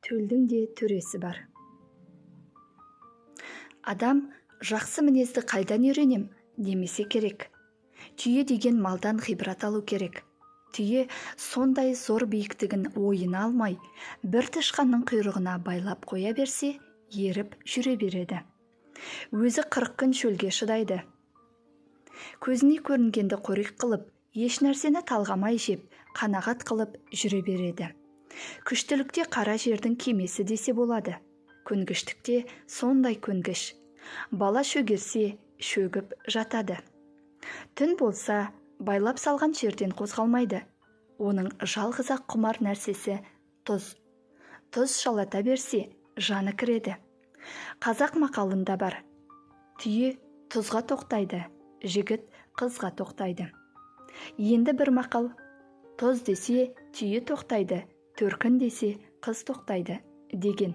Төлдің де төресі бар. Адам жақсы мінезді қайдан үйренем демесе керек. Түйе деген малдан ғибрат алу керек. Түйе сондай зор биіктігін ойына алмай, бір тышқанның құйрығына байлап қоя берсе, еріп жүре береді. Өзі 40 күн шөлге шыдайды. Көзіне көрінгенді қорек қылып, еш нәрсені талғамай жеп, қанағат қылып жүре береді. Күштілікте қара жердің кемесі десе болады. Көнгіштікте сондай көнгіш. Бала шөгерсе, шөгіп жатады. Түн болса, байлап салған жерден қозғалмайды. Оның жалғыз-ақ құмар нәрсесі тұз. Тұз шалата берсе, жаны кіреді. Қазақ мақалында бар. Түйе тұзға тоқтайды, жігіт қызға тоқтайды. Енді бір мақал. Тұз десе, түйе тоқтайды, төркін десе, қыз тоқтайды деген.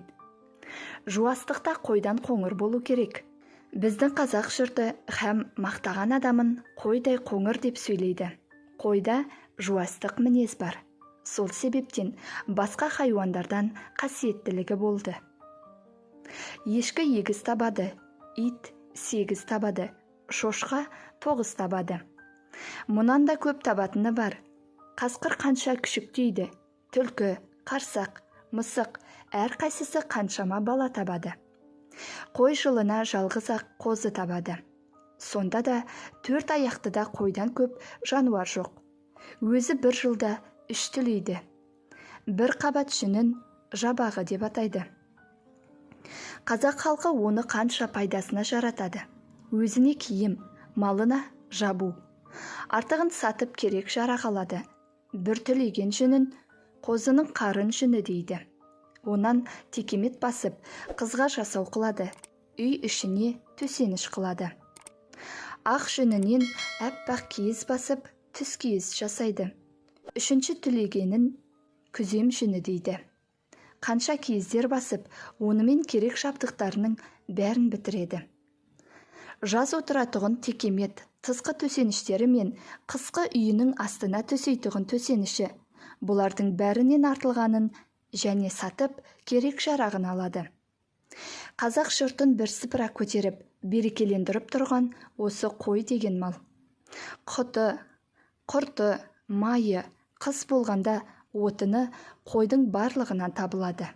Жуастықта қойдан қоңыр болу керек. Біздің қазақ жұрты һәм мақтаған адамын қойдай қоңыр деп сөйлейді. Қойда жуастық мінез бар. Сол себептен басқа хайуандардан қасиеттілігі болды. Ешкі егіз табады, ит 8 табады, шошқа 9 табады. Мұнан да көп табатыны бар. Қасқыр қанша күшіктейді, түлкі, қарсақ, мысық әрқайсысы қаншама бала табады. Қой жылына жалғыз-ақ қозы табады. Сонда да 4 аяқтыда қойдан көп жануар жоқ. Өзі бір жылда 3 түлейді. Бір қабат жүнін жабағы деп атайды. Қазақ халқы оны қанша пайдасына жаратады. Өзіне киім, малына жабу. Артығын сатып керек жара қалады. Бір түлеген жүнін қозының қарын жүні дейді. Онан текемет басып, қызға жасау қылады. Үй ішіне төсеніш қылады. Ақ жүнінен әппақ киіз басып, түс киіз жасайды. 3-ші түлегенін күзем жүні дейді. Қанша киіздер басып, онымен керек жабдықтарының бәрін бітіреді. Жаз отыратұғын текемет, тысқы төсеніштері мен қысқы үйінің астына төсейтұғын төсеніші. Бұлардың бәрінен артылғанын және сатып керек жарағын алады. Қазақ жұртын бірсыпыра көтеріп, берекелендіріп тұрған осы қой деген мал. Құты, құрты, майы, қыс болғанда отыны қойдың барлығынан табылады.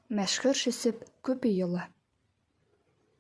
Мәшһүр Жүсіп Көпейұлы.